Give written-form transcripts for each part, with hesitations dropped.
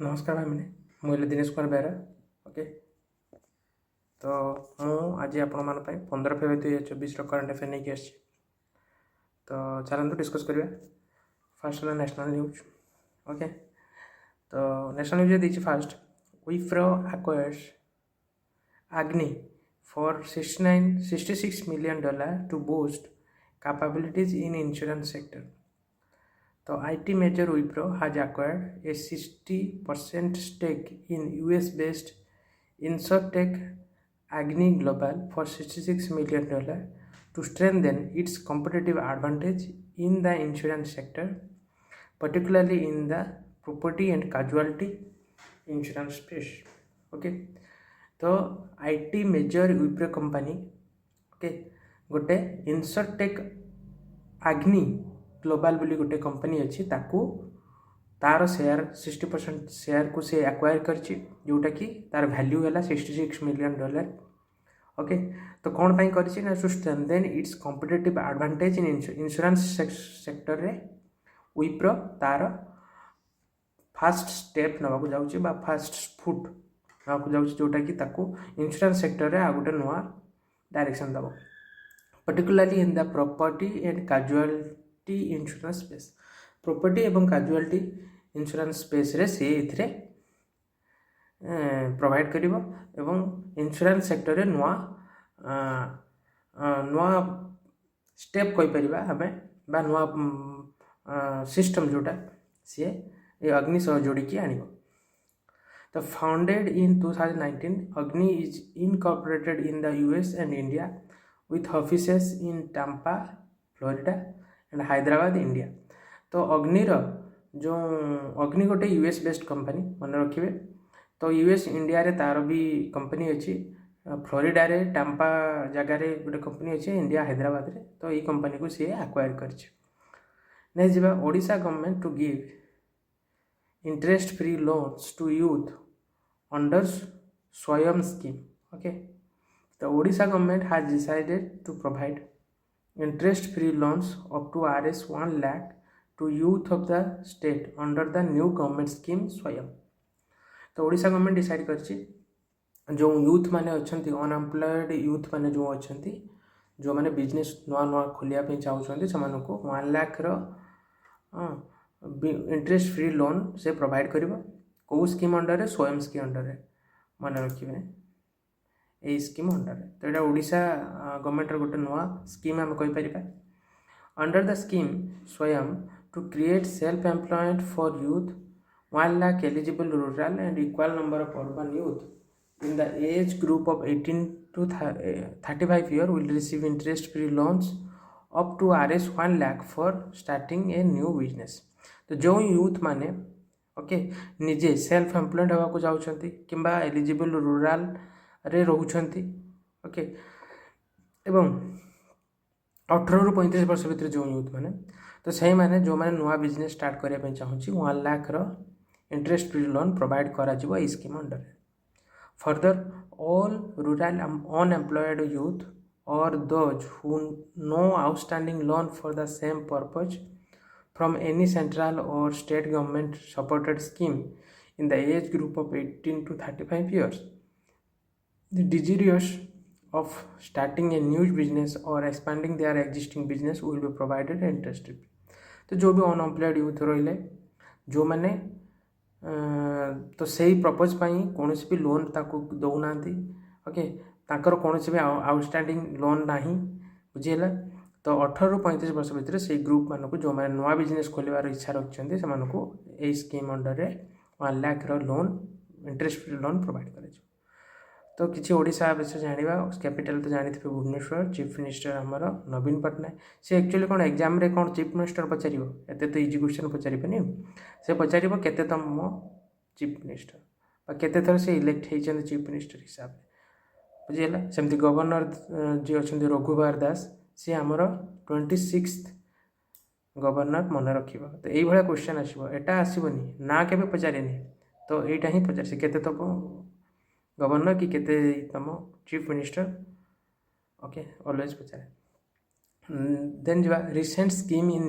नमस्कार भाई मैंने मुझे दिनेश कुमार बेहरा। ओके, तो आज आपण मान 15 फेब्रुआरी 2024 करंट अफेयर नहीं आसी। तो चलते डिस्कस करिया। फास्ट है नेशनल न्यूज। ओके, तो नेशनल न्यूज देखिए fast Wipro acquires Agni for $66 million to boost capabilities in insurance sector. So IT major Wipro has acquired a 60% stake in US-based insurtech Agni Global for $66 million to strengthen its competitive advantage in the insurance sector, particularly in the property and casualty insurance space. Okay, तो IT major Wipro company okay गोटे इनसरटेक आग्नि global बोली गोटे company अच्छी ताकू तार share 60% share को से acquire करछि जोटा कि तार वैल्यू है $66 million। ओके, तो कौन पाई करछि ना to strengthen its competitive advantage in insurance sector रे विप्रो तार फास्ट स्टेप नवाक जाउछि बा फास्ट फुट नवाक जाउछि जोटा कि ताकू इंश्योरेंस सेक्टर रे आ गोटे नुआ डायरेक्शन दबो, particularly in the property and casualty insurance space. Property एवं कैजुअलिटी इंश्योरेंस स्पेस रे से इथरे प्रोवाइड करिवो एवं इंश्योरेंस सेक्टर रे नुआ नुआ स्टेप कोइ परिबा हमें बा नुआ सिस्टम जोटा से ये अग्नि सह जोड़ी की आनिबो। The founded in 2019, Agni is incorporated in the US and India with offices in Tampa, Florida and Hyderabad, India. तो अग्निर जो अग्नि गोटे यूएस बेस्ड कंपनी मन रखिए। तो यूएस इंडिया रे तार भी कंपनी अच्छी, फ्लोरिडा रे टाम्पा जगार गोटे कंपनी अच्छी, इंडिया हैदराबाद रे। तो ये कंपनी को सी एक्वायर कर जा Odisha government to give interest free loans to youth under Swayam scheme. Okay, the Odisha government has decided to provide interest free loans up to Rs 1 lakh to youth of the state under the new government scheme Swayam. तो Odisha government decide करछि जो youth माने अछंती unemployed youth माने जो अछंती जो माने business नुआ नुआ खोलिया पे चाहउछंती समानको 1 लाख रो इंटरेस्ट फ्री लोन से प्रोवाइड करिवो। को स्कीम अंडर स्वयं स्कीम अंडर मन रखिए यही स्कीम अंडर। तो यहाँ ओडिशा गवर्नमेंट गोटे नुआ स्कीम आम कहीपर under the scheme Swayam to create self employment for youth 1 lakh eligible rural and equal number of urban youth in the age group of 18 to 35 years will receive interest free loans up to Rs 1 lakh for starting a new business। तो जो youth माने okay निजे self employed होगा को जाउछंती किंबा eligible rural रे रहउछंती okay एवं 18 रु 35 वर्ष भीतर जो यूथ माने तो सही माने जो माने नुआ बिजनेस स्टार्ट करिया पे चाहूची 1 लाख रो इंटरेस्ट फ्री लोन प्रोवाइड करा जिवो ई scheme under. Further all rural unemployed youth और those who no outstanding loan for the same purpose from any central or state government supported scheme in the age group of 18 to 35 years, the desirous of starting a new business or expanding their existing business will be provided interest free। तो जो भी unemployed youth रहिले जो माने तो सही purpose पाई कोनोसी भी लोन ताको दउनांती ओके ताकर कोनोसी भी आउटस्टैंडिंग लोन नाही बुझिला। तो 18 रु 35 वर्ष भीतर से ग्रुप मानक जो मैंने नुआ बिजनेस खोलिबार इच्छा रखते से scheme under 1 lakh loan interest free loan provide कर। तो किसी ओडिशा विषय जाना कैपिटल तो जानी थे भुवनेश्वर। चीफ मिनिस्टर आमर नवीन पट्टनायक से एक्चुअली कौन एग्जाम रे कौन चीफ मिनिस्टर पचार एत तो इजी क्वेश्चन पचारे से पचार केते तम चीफ मिनिस्टर केते थर से इलेक्ट होती चीफ मिनिस्टर हिसाब से बुझीगला। सेमती गवर्नर जी अच्छा रघुवर दास सी आमर 26 गवर्नर मन रखिबा। तो यही भाया क्वेश्चन आसो एटा आसबनी ना के पचारे तो यहाँ ही पचार से केते तम गवर्नर कि केते तम चीफ मिनिस्टर ओके ऑलवेज पचारे। देन जा रिसेंट स्कीम इन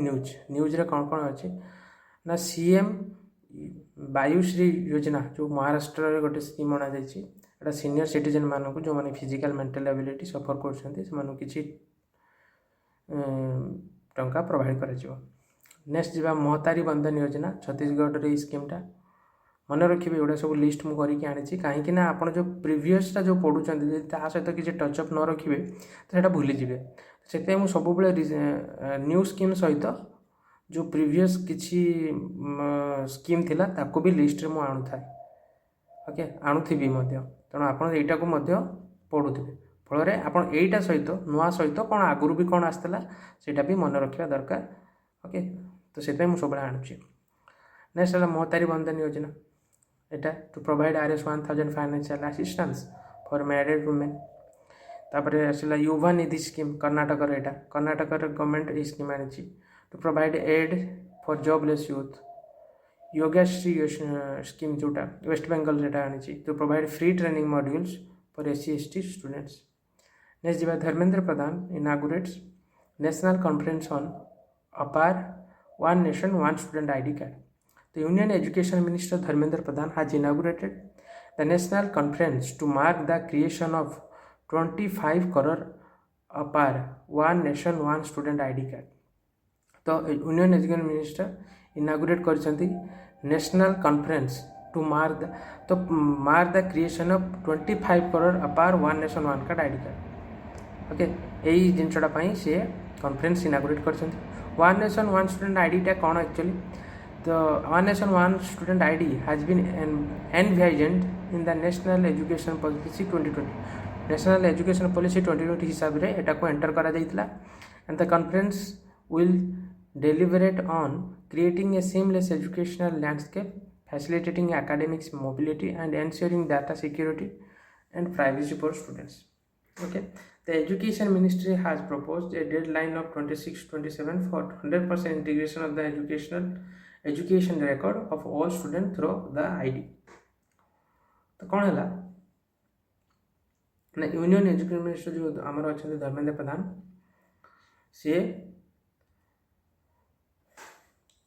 न्यूज रे कौन कौन अच्छे ना सीएम वायुश्री योजना जो महाराष्ट्र रे गोटे स्कीम अना जाइए एटा सीनियर सिटीजन मानक जो मैंने फिजिकल मेंटल एबिलिटी सफर कर किसी टंका प्रोवाइड कर। नेक्स्ट जी महतारी बंधन योजना छत्तीसगढ़ रे स्कीमटा मन रखिए एगुड़ा सब लिस्ट मुझे करके कहीं आप जो प्रिवियसटा जो पढ़ुं सहित किसी टचअप न रखिए तो भूली भूलीजे से मुझे सब न्यू स्कीम सहित जो प्रिवियस किसी स्कीम थिला ताको भी लिस्ट में आणु था ओके आणुथी तेणु आप यटा को पढ़ुवे फल आप यहीटा सहित नुआ सहित कौन आगुरी भी कौन आसला सेटा भी मन रखा दरकार ओके तो से मुझे सब आणुची। नेक्स्ट है महतारी बंधन योजना एटा to provide RS 1000 financial assistance for married women तापर आसला युवा निधि स्कीम कर्नाटक एटा कर्नाटक गवर्नमेंट ये स्कीम आनी to provide aid for jobless youth Yogashree scheme जोटा वेस्ट बेंगल से आनी to provide free training modules for SC ST students. Next जी Dharmendra Pradhan inaugurates national conference on APAAR one nation one student ID card. The Union Education Minister Dharmendra Pradhan has inaugurated the national conference to mark the creation of 25 crore APAR one nation one student ID card। तो union education minister inaugurate कर national conference to mark the creation of 25 crore APAR one nation one card ID card okay यही जिनटा सी conference inaugurate कर one nation one student आईडीटा कौन actually तो one nation one student ID has been envisioned in the National Education Policy 2020 National Education Policy 2020 हिसाब से एटा को एंटर करा जाइतला and the conference will deliberate on creating a seamless educational landscape facilitating academics mobility and ensuring data security and privacy for students okay। The Education Ministry has proposed a deadline of 26-27 for 100% integration of the education record of all students through the ID। तो कौन है ना union education minister जो आमर अच्छा धर्मेंद्र प्रधान सी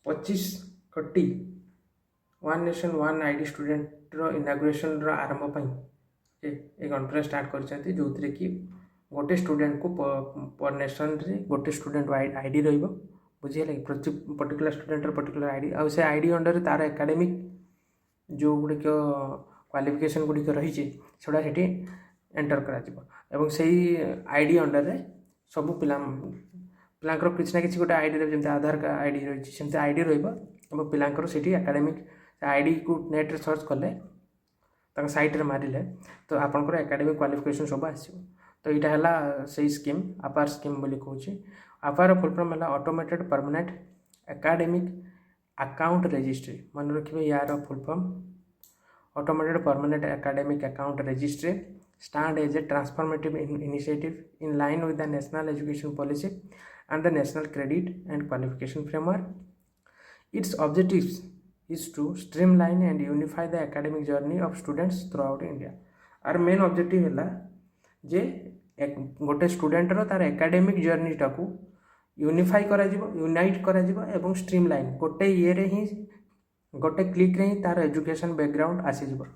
25 कोटी one nation one ID student inauguration आरंभ एक कॉन्फ्रेंस स्टार्ट कर जो कि गोटे स्टूडेंट को पर नेशन रे गोटे स्टूडेंट ID रहिबो बुझे प्रति पर्टिकुलर स्टूडेंट पर्टिकुलर ID आ से ID अंडर तार एकेडमिक जो गुड़िक क्वालिफिकेशन गुड़िक रही सेटा से एंटर करा से ID अंडर रे सब पिलांकर किसी ना किसी गोटे ID जमी आधार कार्ड ID रही सेमती ID रही पिलांकर से एकेडमिक ID को नेट रे सर्च कले साइट रे मारिले तो आपंकर एकेडमिक क्वालिफिकेशन सब आसो तो यहाँ है से स्कीम अपार स्कीम बोली कहूँ अपार फुल फॉर्म है automated permanent academic account registry मन रखिए यार full form automated permanent academic account registry stand as a transformative initiative in line with the national education policy and the national credit and qualification framework. Its objectives is to streamline and unify the academic journey of students throughout India। Our main objective है जे गोटे student तार academic journey टाकू unify करा unite करा एवं streamline गोटे ये रे ही गोटे क्लिक रे ही तार एजुकेशन बैकग्राउंड आसी जिवो।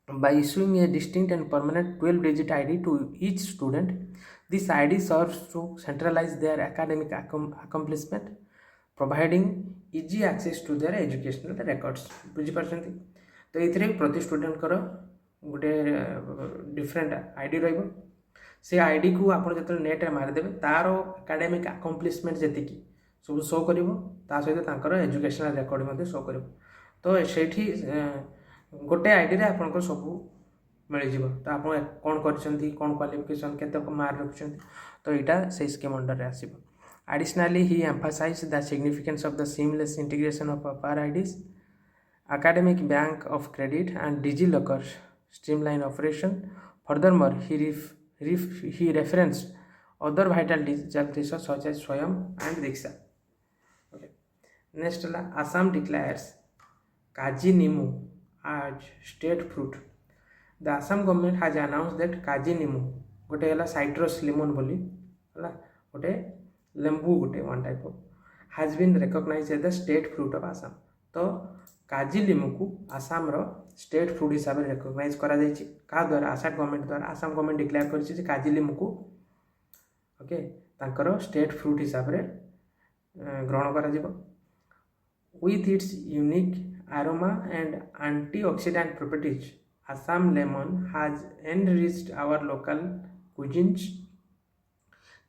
By issuing a distinct and permanent 12-digit ID to each student, this ID serves to centralize their academic accomplishment, providing easy access to their educational records। बुझीपारछन्ती तो ये प्रति स्टूडेंट कर गोटे डिफरेंट आईडी रहिबो से ID को आप जो नेट रे मारिदेवे तार एकेडमिक अकम्प्लिशमेंट जी सब शो कर सहित एजुकेशनल रेकर्ड शो कर तो सेठी गोटे आईडी रे आपन सब मिल तो आप कौन कर कौन क्वालिफिकेशन केते मार्क रखुछन्ती तो यहाँ से स्कीम अंडर आसीबो। Additionally, he emphasized the significance of the seamless integration of APAR IDs, academic bank of credit and DigiLocker streamline operation. Furthermore, he referenced other vital digital resources such as Swayam and Diksha। Okay. Next, Assam declares Kaji Nimu as state fruit। The Assam government has announced that Kaji Nimu गोटे है citrus lemon बोली है गोटे लेम्बू गोटे one type of has been recognized as the state fruit of Assam. तो काजी लिमु को आसाम रो स्टेट फ्रूट हिसाब से रिकग्नाइज करा जायछि का द्वारा आसाम गवर्नमेंट डिक्लेयर करछि जे काजी लिमु को ओके तांकर स्टेट फ्रूट हिसाब से ग्रहण करा जिवो with its unique aroma and antioxidant properties. Assam lemon has enriched our local cuisines.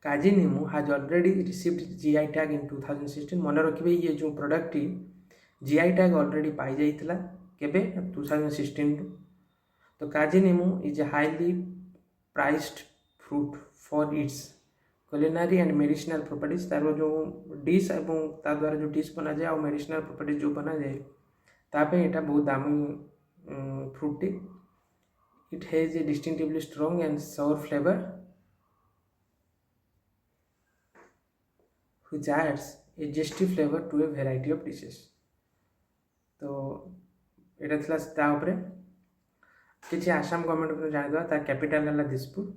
Qazi Neemu has already received GI tag in 2016. मन रखिए ये जो प्रोडक्ट टी GI tag ऑलरेडी पाई जाइथिला केबे 2016 तो Kaji Nemu is a highly priced fruit for its culinary and medicinal properties तार जो डिश एवं ता द्वारा जो डिश बना जाए और मेडिसिनल प्रॉपर्टीज जो बना जाए तापे एटा बहुत दामी fruit T it has a distinctively strong and sour flavor which adds a zesty flavor to a variety of dishes तो एटा थला ता ऊपर किछि आसाम गवर्नमेंट को जानि दवा ता कैपिटल हला दिसपुर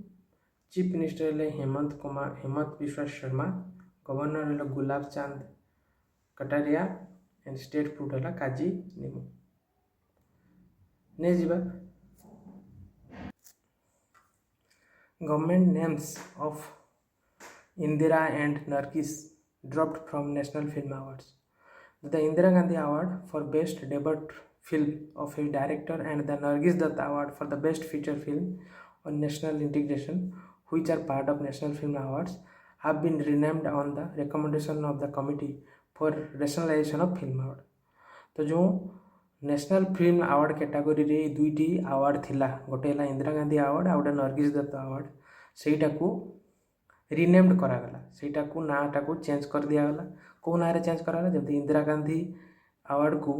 चीफ मिनिस्टर है हेमंत बिश्वा शर्मा गवर्नर है गुलाब चांद कटारिया एंड स्टेट फ्रूट है काजी नीमू नहीं जीवा government names of Indira and Nargis dropped from national film awards the Indira Gandhi award for best debut film of a director and the Nargis Dutta award for the best feature film on national integration which are part of National Film Awards have been renamed on the recommendation of the Committee for Rationalization of Film Award. तो जो national film award category रे दुईटी award थिला गोटे है Indira Gandhi award आ गोटे Nargis Dutt award सेटा को renamed करागला सेटा को नाटा को चेंज कर दियागला को ना रे चेंज करागला जब इंदिरा गांधी अवार्ड को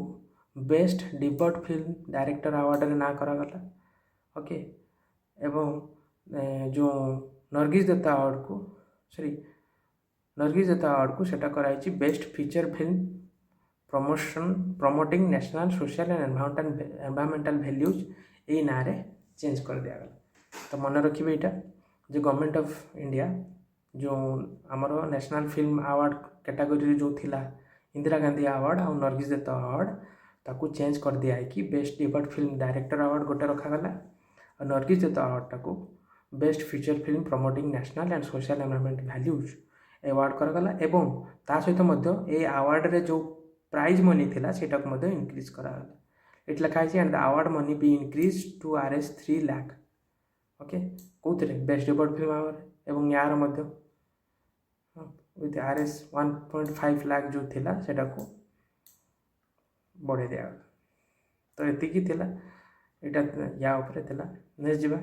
best debut film director award रे ना करागला ओके एवं जो नरगिस दत्ता अवार्ड को सेटा कराई best feature film promoting national social and environmental values यही ना रे चेंज कर दिया गला तो मन रखिए यहाँ जो गवर्नमेंट ऑफ इंडिया जो आमर नेशनल फिल्म अवार्ड कैटेगरी जो थिला इंदिरा गांधी अवार्ड और नरगिस दत्ता अवार्ड ताकू चेंज कर दिया है कि best debut film director award गोटे रखागला और नरगिस दत्ता अवार्ड टाकू best feature film promoting national and social environment values award करागला एवं ता सहित मध्य ए अवार्ड रे जो प्राइज मनी थिला सेटा को मध्य इंक्रीज करागला इट लिखा है and the award money be increase to Rs 3 lakh okay कोथरे बेस्ट डेब्यू फिल्म अवार्ड एवं यार मध्य विथ Rs 1.5 लाख जो थिला सेटा को बढ़े दिया तो एतिकी थिला एटा या ऊपर थिला नेक्स्ट जीवा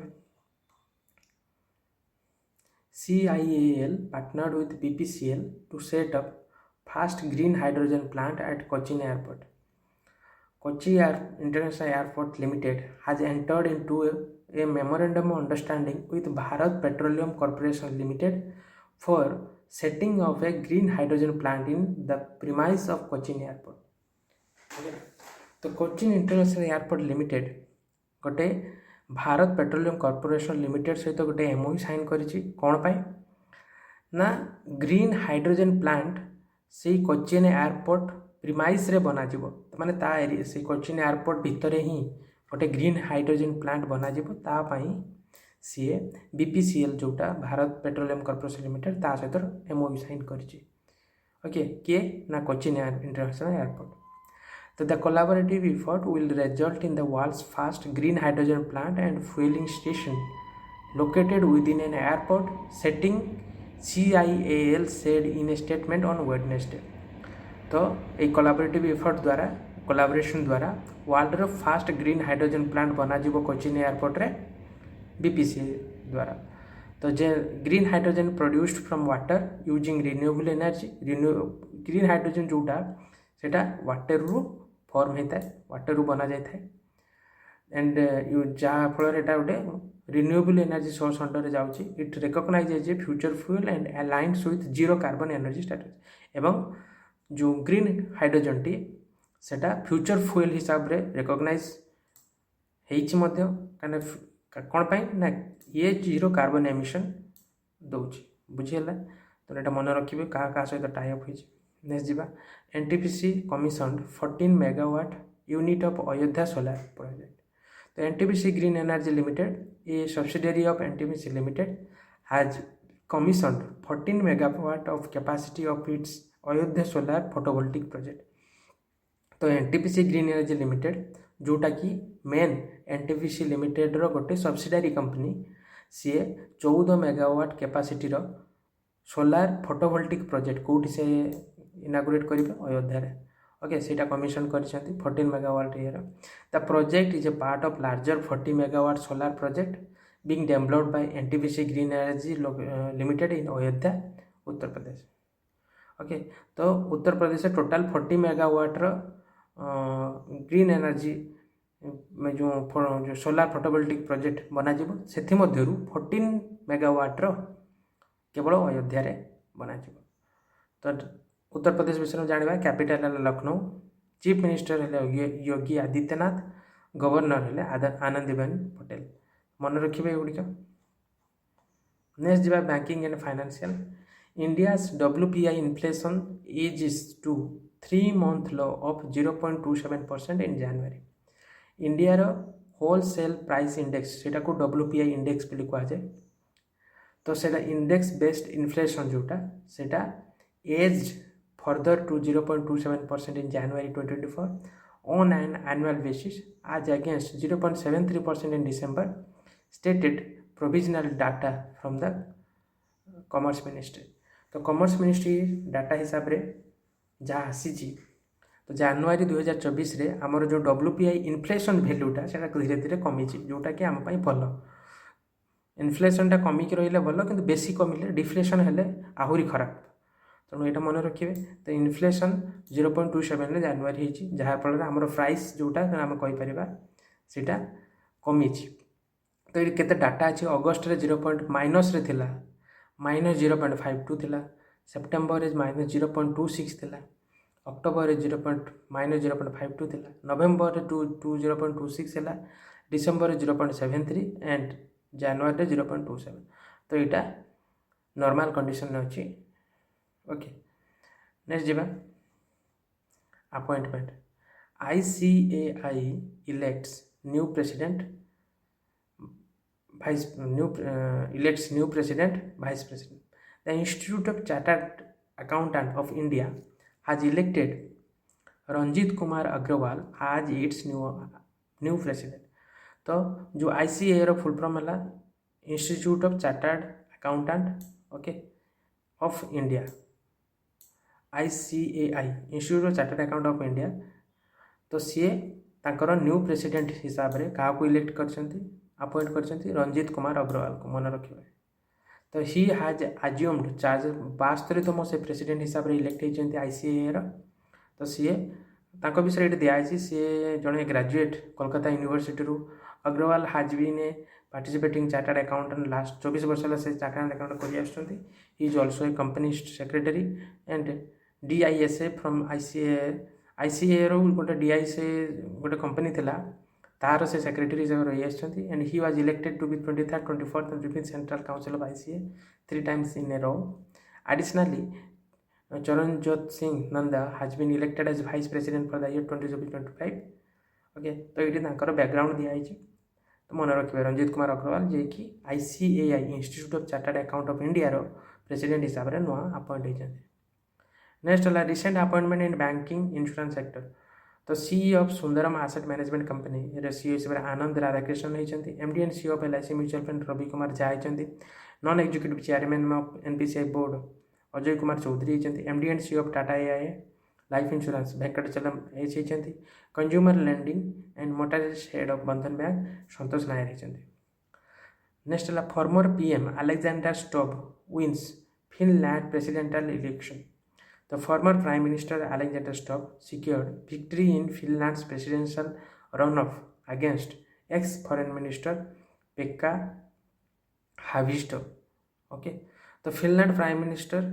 CIAL partnered with BPCL to set up fast green hydrogen plant at Cochin Airport. Kochi International Airport Limited has entered into a memorandum of understanding with Bharat Petroleum Corporation Limited for setting of a green hydrogen plant in the premise of Cochin Airport. तो Cochin International Airport Limited गोटे Bharat petroleum corporation limited सहित गोटे MOU sign करिछि कौन पाई ना green hydrogen plant से Cochin airport premise रे बना जिवो माने ता एरिया से कोचिन एयरपोर्ट भितर ही गोटे ग्रीन हाइड्रोजन प्लांट बना जिवो ता पाई सी BPCL जोटा भारत पेट्रोलियम कॉर्पोरेशन लिमिटेड ता सहित MOU साइन करिछि ओके के ना Cochin international airport So the collaborative effort will result in the world's first green hydrogen plant and fueling station located within an airport setting, CIAL said in a statement on Wednesday. तो एक collaborative effort द्वारा collaboration द्वारा world रो fast green hydrogen plant बना जीवो Cochin airport रे BPCL द्वारा तो जे green hydrogen produced from water using renewable energy green hydrogen जोटा सेटा वाटर रु फॉर्म होता है वाटर रु बना जाए एंड जहाँ फल गोटे रिन्यूएबल एनर्जी सोर्स अंडर जाऊँगी it recognize as a future fuel and alliance with zero carbon energy strategy एवं जो ग्रीन हाइड्रोजन टी सेटा फ्यूचर फ्यूल हिसाब रे रिकग्नाइज कौन पाई ना ये जीरो कार्बन एमिशन दौर बुझीगला तो यहाँ मन रखिए क्या सहित टाइअप हो नेक्स्ट जीवा NTPC commissioned 14 megawatt unit of Ayodhya solar project. तो NTPC green energy limited, a subsidiary of NTPC Limited, has commissioned 14 megawatt of capacity of its Ayodhya solar photovoltaic project. तो एनटीपीसी ग्रीन एनर्जी लिमिटेड जोटा कि main NTPC limited रो गोटे subsidiary company, सी 14 megawatt capacity रो solar photovoltaic project कोठी से inaugurate करेंगे अयोध्या रे. Okay, सेटा commission कर 14 megawatt year. The project is a part of larger 40 megawatt solar project being developed by NTPC green energy limited in Ayodhya, Uttar Pradesh. Okay, तो उत्तर प्रदेश से total 40 megawatt green energy में जो सोलार फोटोवोल्टिक प्रोजेक्ट बनाଯିବ ସେଥିମଧ୍ୟରୁ 14 megawatt केवल अयोध्या रे बनाଯିବ. तो उत्तर प्रदेश विषय में जाना. कैपिटल है लखनऊ. चीफ मिनिस्टर है योगी आदित्यनाथ. गवर्नर है आनंदीबेन पटेल. मन रखिए एगुड़िक. नेक्स्ट जा banking and financial. India's WPI inflation is to 3 month low of 0.27% in January. India wholesale price index सेटा को WPI इंडेक्स बोली कहुए. तो सेटा इंडेक्स बेस्ड इन्फ्लेशन जोटा सेटा as further to 0.27% in January 2024 on an annual basis as against 0.73% in December, stated provisional data from the Commerce Ministry. तो commerce ministry data हिसाब रे जहाँ आसी तो जनवरी 2024 रे आमर जो WPI इन्फ्लेशन भैल्यूटा से धीरे धीरे कमी जोटा कि आम भल. इन्फ्लेशनटा कमिकी रही भल कि बेसी कमिले डिफ्लेशन हेले आहुरी खराब. तेणु यहाँ मन रखिए. तो इन्फ्लेशन 0.27 जनवरी होती जहाँफल आम प्राइस जोटा आम कहीपर सीटा कमी. तो ये केते डाटा अच्छी. अगस्ट रे 0. माइनस रे थिला -0.52 थिला. सेप्टेम्बर रे -0.26 थिला. अक्टोबर रे -0.52 थिला. नवेम्बर रे 0.26 थिला. डिसेम्बर रे 0.73 एंड जनवरी रे 0.27. तो यहाँ नॉर्मल कंडीशन अच्छी. ओके, नेक्स्ट जा appointment. ICAI elects new president new president vice president. The institute of chartered accountant of India has elected Ranjeet Kumar Agarwal as its new president. तो जो ICAI रो फुल फॉर्म है institute of chartered accountant okay of India. ICAI institute of chartered account of India. तो सी तांकर new president हिसाब रे क्या इलेक्ट करछंती अपॉइंट करछंती रंजीत कुमार अग्रवाल को. मन रखिए. तो ही हाज आज्यूम्ड चार्ज 72तम से प्रेसिडेंट हिसाब रे इलेक्ट होती ICAI रो. तो सी तांको विषय ये दिखाई सी जड़े ग्रेजुएट कोलकाता यूनिवर्सिटी रू. Agrawal has been a participating chartered accountant last 24 वर्ष से चार्टर्ड अकाउंट कर आसुँच. He is also a company secretary and DISA from ICAI रो गोटे DISA गोटे कंपनी थिला तार से सेक्रेटरी हिसाब रही आसुँच. And he was elected to be 23rd, 24th and 25th central council of ICAI 3 times in a row. Additionally, Charanjot Singh Nanda has been elected as vice president for the year 2025. Okay, तो ये background दिखाई. तो मन रखिए रंजीत कुमार अग्रवाल जे कि ICAI institute of chartered account of India रो president हिसाब से नुआ अपॉइंट होती. नेक्स्ट है recent appointment in banking insurance sector. तो CEO of Sundaram asset management company CEO हिसाब से आनंद राधाकृष्णन होती. MD and CEO of LIC mutual fund Ravi Kumar Jha होती. Non executive chairman of NPCI board Ajay Kumar Chaudhary होती. MD and CEO of Tata AIA life insurance Venkatachalam H होती. Consumer lending and mortgages head of Bandhan Bank Santosh Nair होती. Next है former PM Alexander Stubb wins Finland presidential election. The former Prime Minister Alexander Stubb secured victory in Finland's presidential runoff against ex-Foreign Minister Pekka Haavisto. Okay, तो Finland prime minister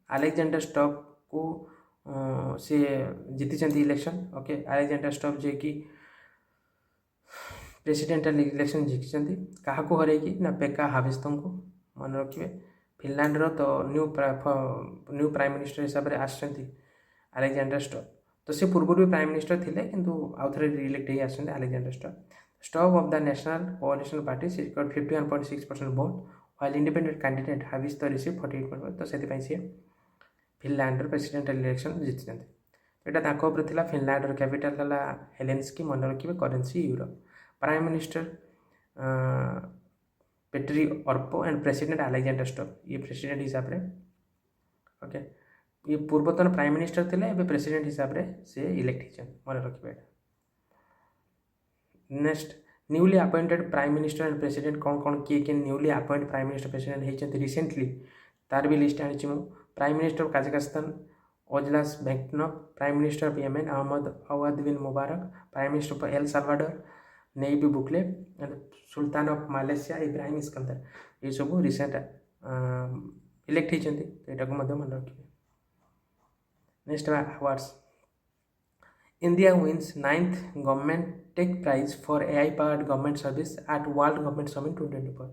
Alexander Stubb को से जीति election. Okay, Alexander Stubb जे कि presidential election जीति क्या हरई ना PEKKA Haavisto को. मन रखिए फिनलैंड रो. तो न्यू प्राइम मिनिस्टर हिसाब से आसछंती आलेक्जेंडर स्टब तो से पूर्व भी प्राइम मिनिस्टर थिले किंतु आउ थे रिइलेक्ट ही आसछन्ते Alexander Stubb of the national coalition party secured 51.6% vote while independent candidate हाविस द रिसीव 48%। तो से सी फिनलैंड प्रेसिडेंटल इलेक्शन जीति यहाँ फिनलैंड कैपिटल है हेलेंस्की मन रखिए currency euro prime minister Petteri Orpo and president Alexander Stubb ये प्रेसिडेंट हिसाब से ओके ये पूर्वतन प्राइम मिनिस्टर थे एवं प्रेसिडेंट हिसाब से इलेक्ट होते मन रखिए। Next newly appointed prime minister and president कौन कौन किए newly appoint prime minister president होती रिसेंटली तार भी लिस्ट आनी prime minister of Kazakhstan Olzhas बेंकनॉफ prime minister of Yemen Ahmad Awad bin Mubarak prime minister of El Salvador Nayib Bukele and sultan of Malaysia Ibrahim Iskandar ये सब recent elect होती तो यहाँ मन रखिए। Next awards India wins 9th government tech prize for AI powered government service eight world government summit 2024।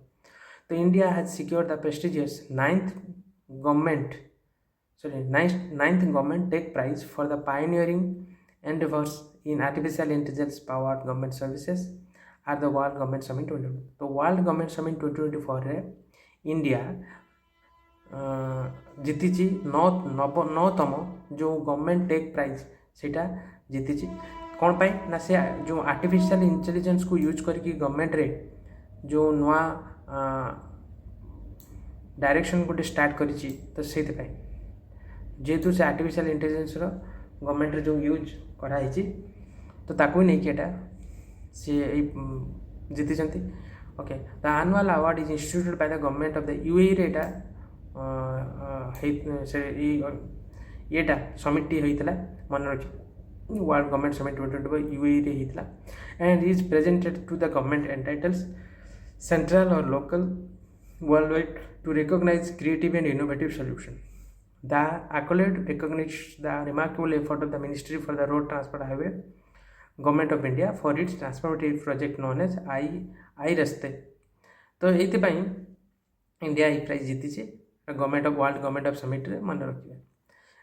तो India has secured the prestigious 9th government tech prize for the pioneering endeavors in artificial intelligence powered government services at the World Government Summit 2024। तो World Government Summit 2024 रे India जीति 9तम जो government tech prize सेटा जीति कौन पाई ना से जो आर्टिफिशियल इंटेलिजेंस को यूज करके गवर्नमेंट रे जो नुआ डायरेक्शन गोटे स्टार्ट करी तो से जेहेतु से आर्टिफिशियल इंटेलिजेंस गवर्नमेंट रे जो यूज कराई तो ताकू नहीं कि सी जीति okay the annual award is instituted by the government of the UAE रे ये समिट होता मन रखिए वर्ल्ड गवर्नमेंट समिट 2024 यूएई रे होता and is presented to the government entitles central और local worldwide to recognize creative and innovative solution. The accolade recognizes the remarkable effort of the Ministry for the Road Transport Highway Government of India for its transformative project known as I Raste। तो ये India ये prize जीति government of world government of summit रे मन रखिए।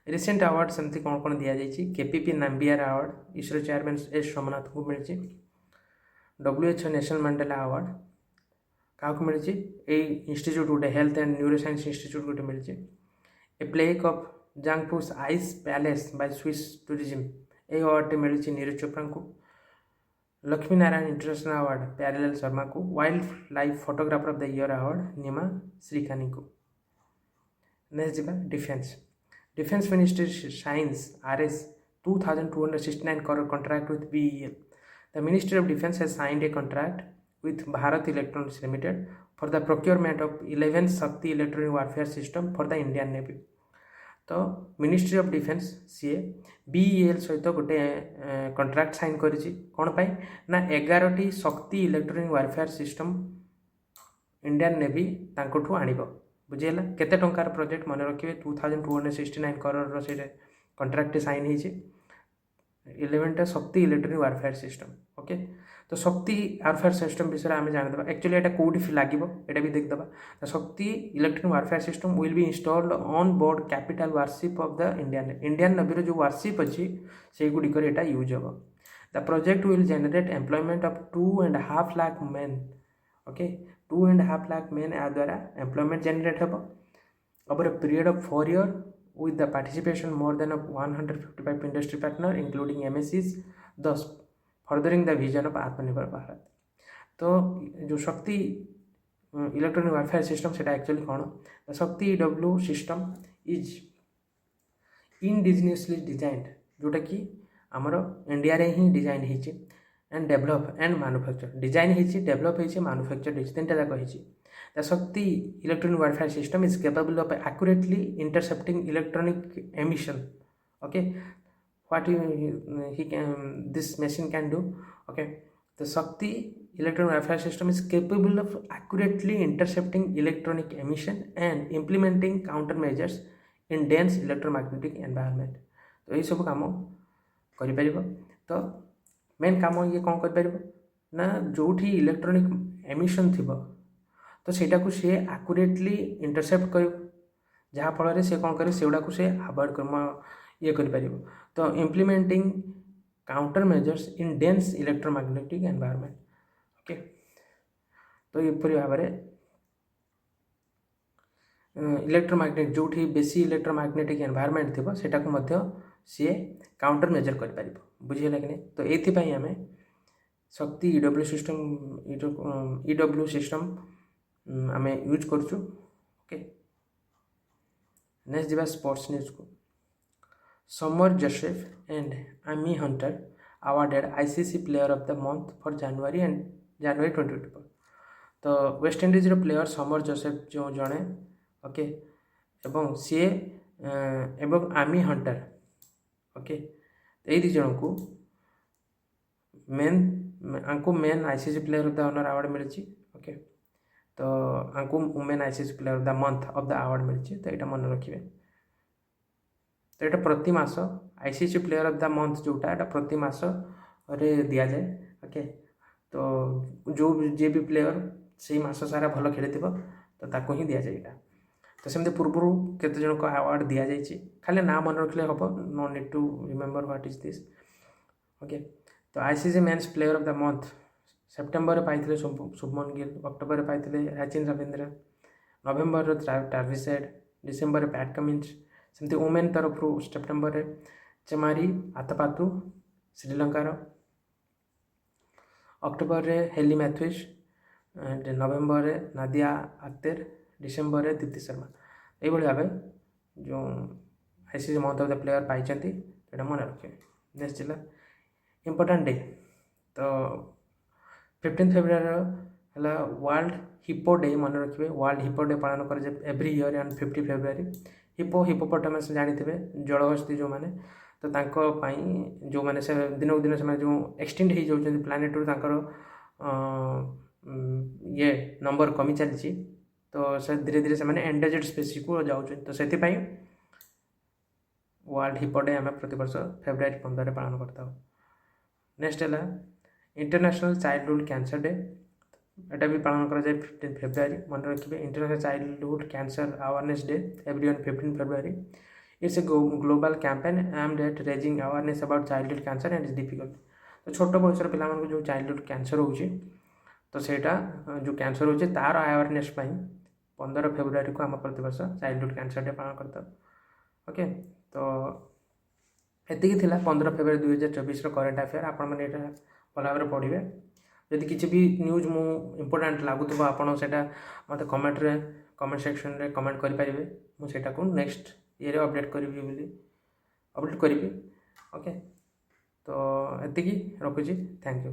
Recent award सेमती कौन कौन दि जाइए KPP Nambiar award ISRO chairman S Somnath को मिली WHO नेशनल मंडेला अवार्ड क्या मिली इंस्टीट्यूट गोटे हेल्थ एंड न्यूरोसाइंस इंस्टीट्यूट गोटे मिली a plaque of Jungfraujoch ice palace by Swiss tourism ये अवार्ड मिली नीरज चोपड़ा को। लक्ष्मी नारायण इंटरनेशनल अवार्ड प्यारेलाल शर्मा को। Wildlife photographer of the year award Nima Sarikhani को। नेक्स्ट जी defence ministry signs RS 2269 crore contract with BEL। The Ministry of Defence has signed a contract with Bharat Electronics Limited for the procurement of 11 Shakti electronic warfare system for the Indian Navy। तो ministry of defence सी BEL सहित गोटे contract sign करिछि कौन पाई ना 11टी Shakti electronic warfare system Indian navy तांकोठू आनिबो बुझेला केते टंकार प्रोजेक्ट मन रखिए 2269 करोड़ से कंट्राक्ट साइन होइछि 11टा शक्ति इलेक्ट्रोनिक वारफेयर सिस्टम ओके। तो शक्ति वारफेयर सिस्टम विषय आम जानीदे एक्चुअली यहाँ कौटी लगे ये भी देखा शक्ति electronic warfare system will be installed on board capital warship of the Indian navy जो वारशिप अच्छी से गुड़िकर यहाँ यूज हम। The project will generate employment of 2.5 lakh main okay 2.5 lakh main या द्वारा एम्प्लॉयमेंट जनरेट हम over a period of 4 years with the participation more than of 155 industry partner including MSCs thus furthering the vision of आत्मनिर्भर भारत। तो जो शक्ति electronic warfare system से actually कौन the शक्ति EW system is indigenously designed जोटा कि आमर इंडिया रे ही डिजाइन होती and develop and manufacture design होती डेभलप होती मैन्युफैक्चर होती तीन जाक होती। द शक्ति electronic warfare system is capable of accurately intercepting electronic emission okay what he can this machine can do okay। the Shakti electronic warfare system is capable of accurately intercepting electronic emission and implementing countermeasures in dense electromagnetic environment। तो ये सब काम करि परिबो। तो main काम ये कौन करि परिबो ना जोठी इलेक्ट्रॉनिक एमिशन थिबो तो सेटा को से एक्यूरेटली इंटरसेप्ट करिबो जहाँ फल से कौन करे से गुड़ा को से अवॉइड कर ये करिपारिबो। तो implementing counter measures in dense electromagnetic environment. Okay, तो एपरी भाव इलेक्ट्रोमैग्नेटिक जो बेसी इलेक्ट्रोमैग्नेटिक एनवायरनमेंट थी सेटा को मध्य सी काउंटर मेजर कर बुझीगला कि नहीं। तो ये आम शक्ति ईडब्ल्यू सिस्टम आम यूज करचु। ओके, नेक्स्ट जावा स्पोर्ट्स न्यूज को। समर जोसेफ एंड आमी Hunter awarded ICC player of the month for January 2024। तो West Indies player summer Joseph जो जड़े ओके एवं सी एवं आमी हंटर ओके यही दी जन को men ICC player of the honour award मिली। ओके, तो आंकु women ICC player of the month of the award मिली। तो यहाँ मन रखिए। तो ये प्रति मास ICC player of the month जोटा ये प्रति मास रे दिया जाए। ओके, तो जो जे भी प्लेयर से मास सारा भल खेली तो ताको ही दि जाए। तो सेमती पूर्व केते जन को अवार्ड दि जाए, खाली ना मन रखले हम, no need to remember what is this. Okay, तो ICC men's player of the month September पाई शुभमन गिल, अक्टोबर पाई Sachin Ravindra, November Travis Head, December Pat Cummins. सेमती वुमेन तरफ सेप्टेम्बर चेमारी आतपातु श्रीलंकार, October Hayley Matthews, November Nadia Akter, December Deepti Sharma. ये भाव जो ICC month of the player पाई मन रखिए। नेक्स्ट जिला इम्पोर्टाट डे। तो 15 फेब्रुआरी है वर्ल्ड हिप्पो डे। मन रखिए, वर्ल्ड हिप्पो डे पालन कर every year on 50 February. Hippopotamus जानते जलहस्ती जो मैंने, तो जो मैंने से दिनक दिन से जो एक्सटेंड हो जाती प्लानेट ये नंबर कमी चली। तो से धीरे धीरे से एंडेंजर्ड स्पीसीज को जाऊँ। तो से वर्ल्ड हिप्पो डे आम प्रति वर्ष फेब्रुआरी 15 पालन करता। नेक्स्ट है इंटरनेशनल चाइल्डहुड कैंसर डे। एटा भी पालन करा जाए 15 फेब्रुआरी। मन रखिए, international childhood cancer awareness day every on 15 February. It's a global campaign aimed at raising awareness about childhood cancer and it's difficult. तो छोट बयसर पिला जो चाइल्डहुड कैंसर होची, तो सेटा जो कैंसर होची तार अवेयरनेस 15 फेब्रुआरी को आम प्रति वर्ष चाइल्डहुड कैंसर डे पालन करता। ओके, तो एतिकी थिला 15 फेब्रुआरी 2024 करेन्ट अफेयर। आपण मैंने यहाँ भल भाव पढ़े। यदि किसी भी न्यूज मु इम्पोर्टाट लगुव आपड़ से मत कमेंट सेक्शन रे कमेंट करेंगे। मुझे को नेक्स्ट ये अपडेट करी। ओके, तो एतिकी रखुची। Thank you.